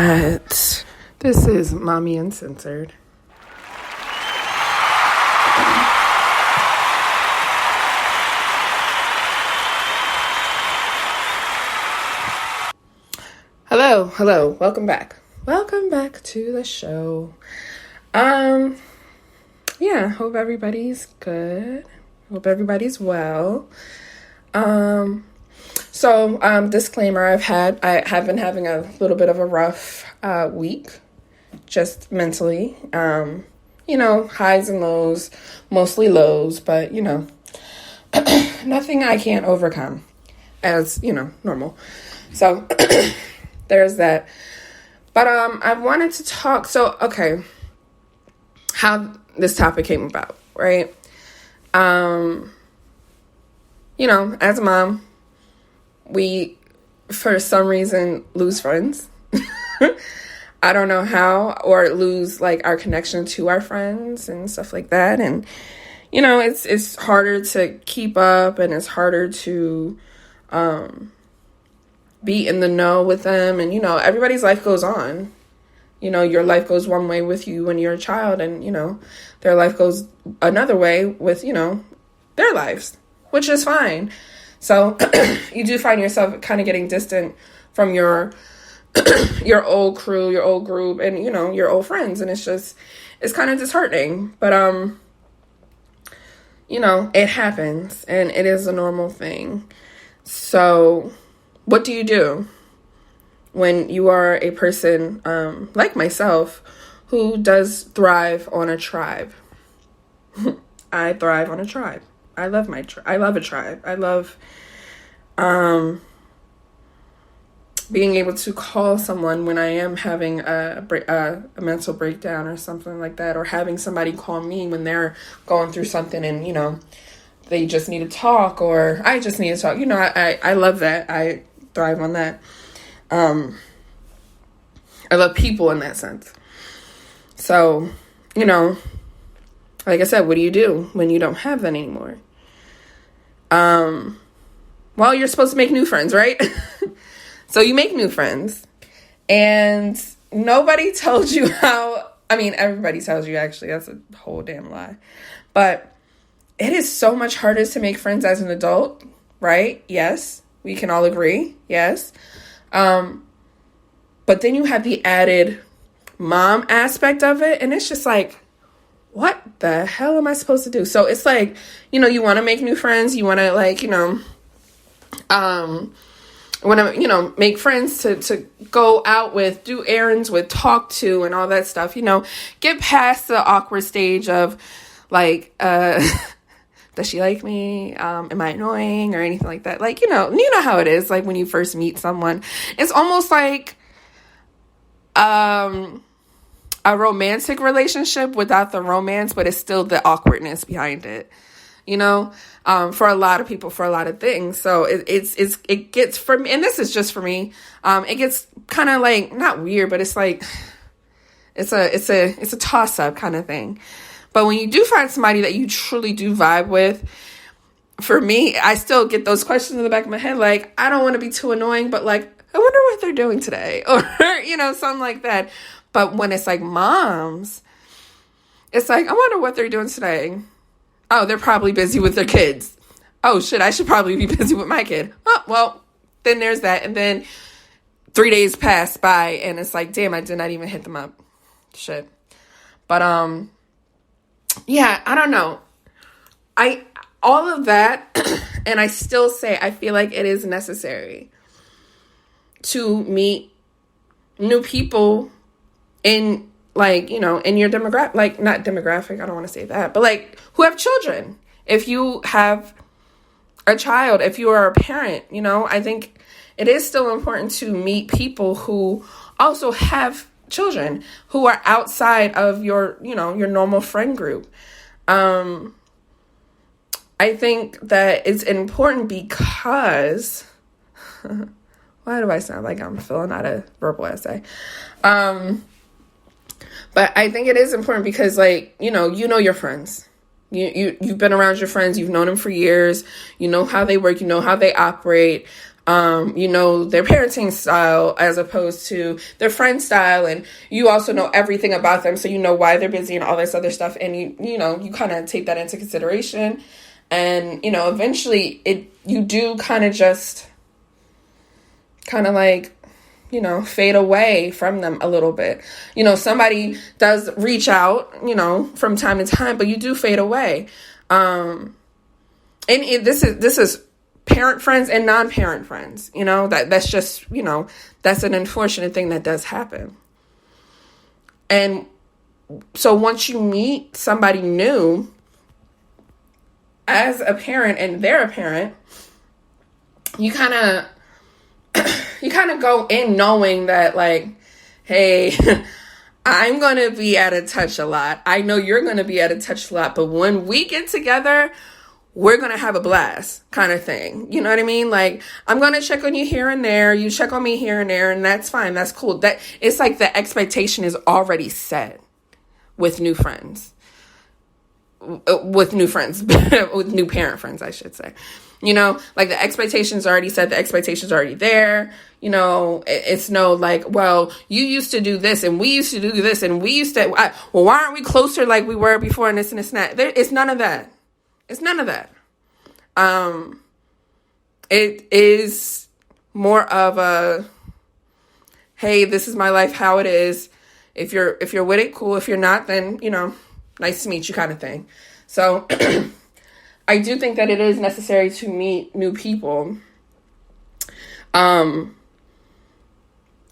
What? This is Mommy Uncensored. Hello. Welcome back to the show. Hope everybody's good. Hope everybody's well. Disclaimer, I have been having a little bit of a rough week, just mentally. Highs and lows, mostly lows, but nothing I can't overcome, as normal. So there's that. But I wanted to talk. So how this topic came about, right? As a mom, we, for some reason, lose friends. I don't know how, or lose our connection to our friends and stuff like that. And, it's harder to keep up, and it's harder to be in the know with them. And, everybody's life goes on. Your life goes one way with you when you're a child, and, their life goes another way with, their lives, which is fine. So you do find yourself kind of getting distant from your old crew, your old group, and, your old friends. And it's kind of disheartening, but, it happens, and it is a normal thing. So what do you do when you are a person, like myself, who does thrive on a tribe? I thrive on a tribe. I love I love a tribe. I love being able to call someone when I am having a mental breakdown or something like that, or having somebody call me when they're going through something and, they just need to talk, or I just need to talk. I love that. I thrive on that. I love people in that sense. So, like I said, what do you do when you don't have that anymore? Well, you're supposed to make new friends, right? So you make new friends, and nobody told you how. I mean, everybody tells you, actually. That's a whole damn lie. But it is so much harder to make friends as an adult, right? Yes, we can all agree. Yes. But then you have the added mom aspect of it, and it's just like, what the hell am I supposed to do? So it's like, you want to make new friends. You want to make friends to go out with, do errands with, talk to, and all that stuff. Get past the awkward stage of does she like me? Am I annoying or anything like that? You know how it is. When you first meet someone, it's almost like a romantic relationship without the romance, but it's still the awkwardness behind it, for a lot of people, for a lot of things. So it gets, for me, and this is just for me, it gets kind of not weird, but it's it's a toss up kind of thing. But when you do find somebody that you truly do vibe with, for me, I still get those questions in the back of my head, I don't want to be too annoying, but I wonder what they're doing today, or, something like that. But when it's moms, it's I wonder what they're doing today. Oh, they're probably busy with their kids. Oh, shit, I should probably be busy with my kid. Oh, well, then there's that. And then 3 days pass by, and it's damn, I did not even hit them up. Shit. But, I don't know. All of that, and I still say I feel like it is necessary to meet new people in in your demographic, not demographic, I don't want to say that, but who have children. If you have a child, if you are a parent, I think it is still important to meet people who also have children, who are outside of your normal friend group. I think that it's important because why do I sound like I'm filling out a verbal essay? But I think it is important because your friends. You've been around your friends, you've known them for years, you know how they work, you know how they operate. You know their parenting style as opposed to their friend style, and you also know everything about them, so you know why they're busy and all this other stuff, and you know you kind of take that into consideration, and you know eventually you do kind of just kind of like, you know, fade away from them a little bit. You know, somebody does reach out, you know, from time to time, but you do fade away. And this is parent friends and non-parent friends, you know, that's just, you know, that's an unfortunate thing that does happen. And so once you meet somebody new as a parent and they're a parent, you kind of go in knowing that, like, hey, I'm going to be out of touch a lot. I know you're going to be out of touch a lot, but when we get together, we're going to have a blast kind of thing. You know what I mean? Like, I'm going to check on you here and there. You check on me here and there, and that's fine. That's cool. That it's like the expectation is already set with new friends. With new parent friends, I should say. You know, like the expectations already set, the expectations already there. You know, it's no like, well, you used to do this and we used to do this and we used to, well, why aren't we closer like we were before and this and this and that? It's none of that. It's none of that. It is more of a, hey, this is my life, how it is. If you're with it, cool. If you're not, then, you know, nice to meet you kind of thing. So I do think that it is necessary to meet new people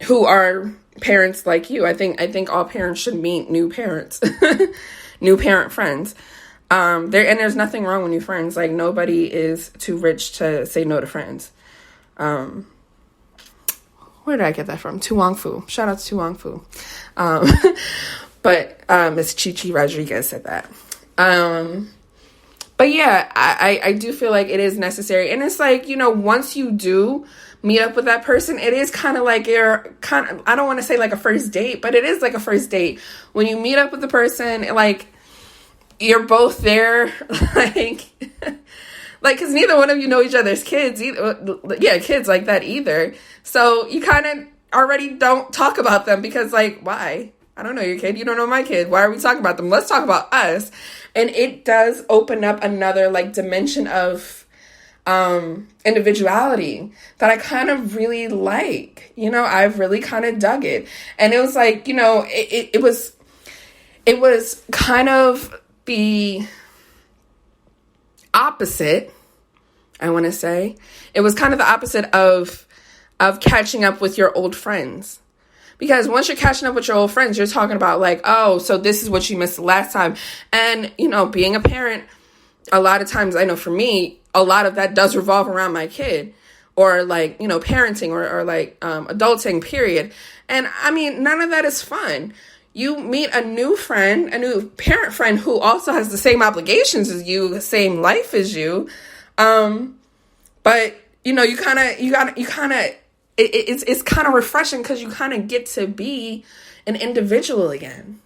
who are parents like you. I think all parents should meet new parents, new parent friends. There's nothing wrong with new friends. Like, nobody is too rich to say no to friends. Where did I get that from? Tu Wong Fu. Shout out to Tu Wong Fu. But Miss Chichi Rodriguez said that. But yeah, I do feel like it is necessary. And it's like, you know, once you do meet up with that person, it is kind of like I don't want to say like a first date, but it is like a first date. When you meet up with the person, like, you're both there, like, because neither one of you know each other's kids either. Yeah, kids like that either. So you kind of already don't talk about them because, like, why? I don't know your kid. You don't know my kid. Why are we talking about them? Let's talk about us. And it does open up another, like, dimension of individuality that I kind of really like. You know, I've really kind of dug it. And it was like, you know, it was kind of the opposite, I want to say. It was kind of the opposite of catching up with your old friends. Because once you're catching up with your old friends, you're talking about like, oh, so this is what you missed the last time. And, you know, being a parent, a lot of times, I know for me, a lot of that does revolve around my kid or like, you know, parenting or like adulting, period. And I mean, none of that is fun. You meet a new friend, a new parent friend who also has the same obligations as you, the same life as you. But, you know, it's kind of refreshing because you kind of get to be an individual again,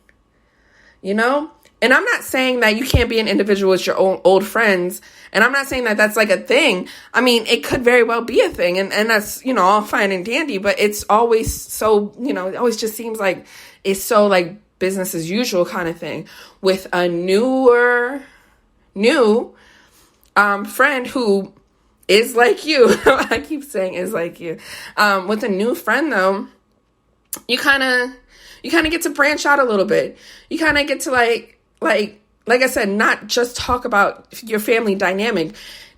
you know? And I'm not saying that you can't be an individual with your own old friends. And I'm not saying that that's like a thing. I mean, it could very well be a thing. And that's, you know, all fine and dandy. But it's always so, you know, it always just seems like it's so like business as usual kind of thing with a new friend who is like you. I keep saying is like you. With a new friend though, you kind of get to branch out a little bit. You kind of get to like I said, not just talk about your family dynamic.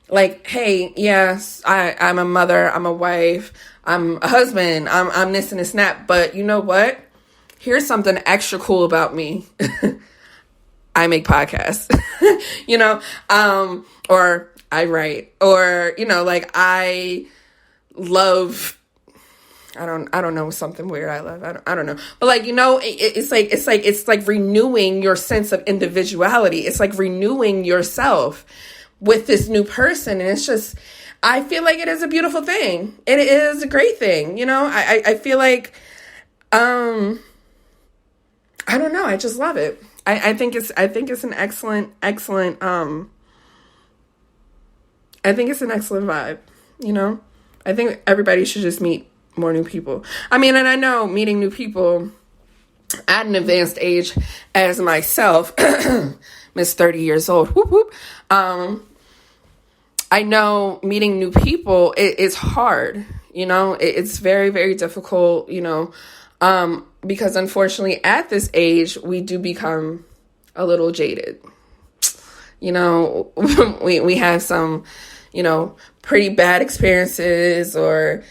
Like, hey, yes, I'm a mother, I'm a wife, I'm a husband, I'm this and this and that. But you know what? Here's something extra cool about me. I make podcasts, you know, or I write, or, you know, like I love, I don't know, something weird I love. I don't know. But like, you know, it's like renewing your sense of individuality. It's like renewing yourself with this new person. And it's just, I feel like it is a beautiful thing. It is a great thing. You know, I feel like, I don't know. I just love it. I think it's an excellent, I think it's an excellent vibe, you know? I think everybody should just meet more new people. I mean, and I know meeting new people at an advanced age as myself, Miss 30 years old, whoop, whoop. I know meeting new people is hard, it's very, very difficult, because unfortunately at this age, we do become a little jaded. We have some, pretty bad experiences, or,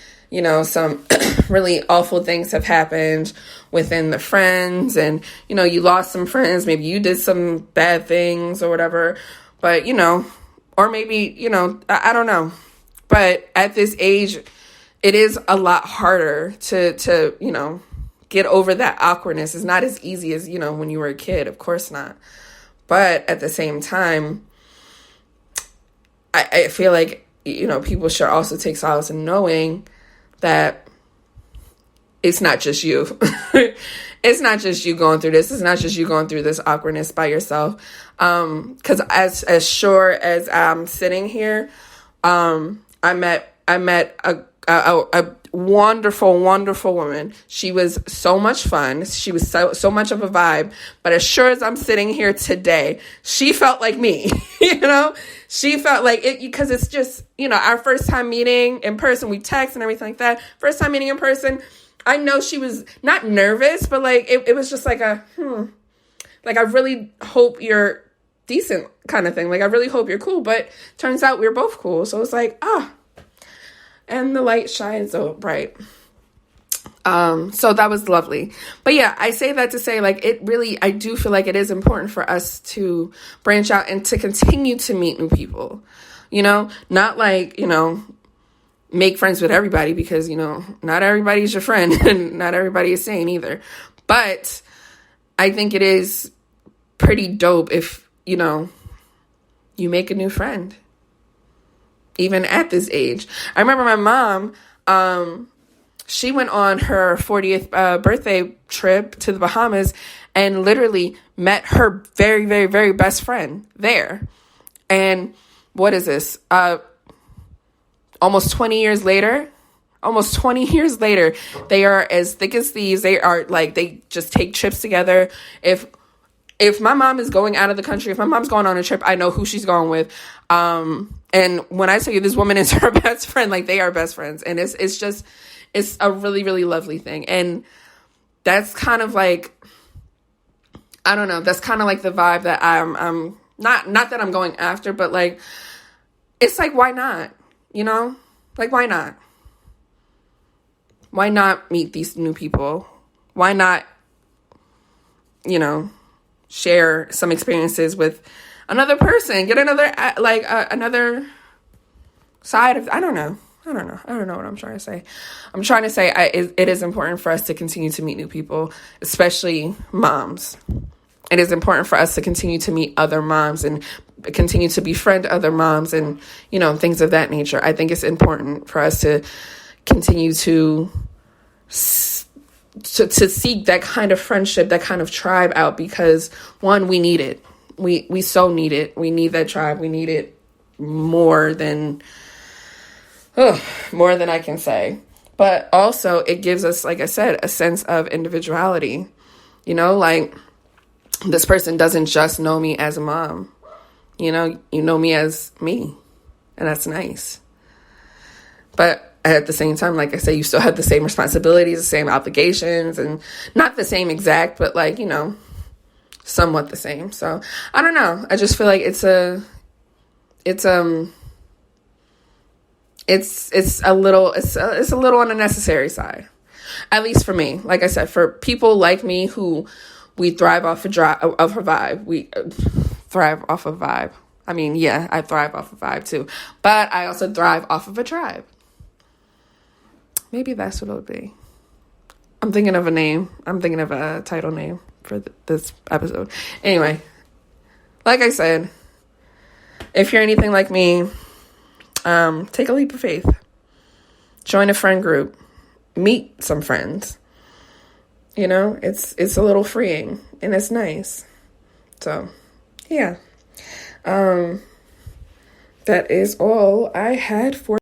some really awful things have happened within the friends, and, you lost some friends, maybe you did some bad things or whatever, but, or maybe, I don't know. But at this age, it is a lot harder to get over that awkwardness. It's not as easy as, when you were a kid, of course not. But at the same time, I feel like, people should also take solace in knowing that it's not just you. It's not just you going through this. It's not just you going through this awkwardness by yourself. Because as sure as I'm sitting here, I met a wonderful, wonderful woman. She was so much fun. She was so much of a vibe. But as sure as I'm sitting here today, she felt like me, She felt like it, because it's just, our first time meeting in person, we text and everything like that. First time meeting in person, I know she was not nervous, but like, it was just like like, I really hope you're decent kind of thing. Like, I really hope you're cool. But turns out we were both cool. So it's like, and the light shines so bright. So that was lovely. But yeah, I say that to say, like, I do feel like it is important for us to branch out and to continue to meet new people, not like, make friends with everybody, because, not everybody's your friend and not everybody is sane either. But I think it is pretty dope if, you make a new friend, even at this age. I remember my mom, she went on her 40th birthday trip to the Bahamas and literally met her very, very, very best friend there. And what is this? Almost 20 years later, they are as thick as thieves. They are like, they just take trips together. If my mom is going out of the country, if my mom's going on a trip, I know who she's going with. And when I tell you this woman is her best friend, like, they are best friends. And it's a really, really lovely thing. And that's kind of like, I don't know, that's kind of like the vibe that I'm not that I'm going after, but like, it's like, why not? Like, why not? Why not meet these new people? Why not, share some experiences with another person, get another, another side of, I don't know what I'm trying to say. I'm trying to say it is important for us to continue to meet new people, especially moms. It is important for us to continue to meet other moms and continue to befriend other moms and, things of that nature. I think it's important for us to continue to seek that kind of friendship, that kind of tribe out, because one, we need it. We so need it. We need that tribe. We need it more than I can say. But also it gives us, like I said, a sense of individuality. Like, this person doesn't just know me as a mom. You know me as me. And that's nice. But at the same time, like I say, you still have the same responsibilities, the same obligations, and not the same exact, but like, somewhat the same. So I don't know. I just feel like it's a little on the necessary side, at least for me. Like I said, for people like me who we thrive off a vibe, we thrive off a vibe. I mean, yeah, I thrive off a vibe too, but I also thrive off of a tribe. Maybe that's what it would be. I'm thinking of a name. I'm thinking of a title name for this episode. Anyway, like I said, if you're anything like me, take a leap of faith. Join a friend group. Meet some friends. It's a little freeing and it's nice. So, yeah. That is all I had for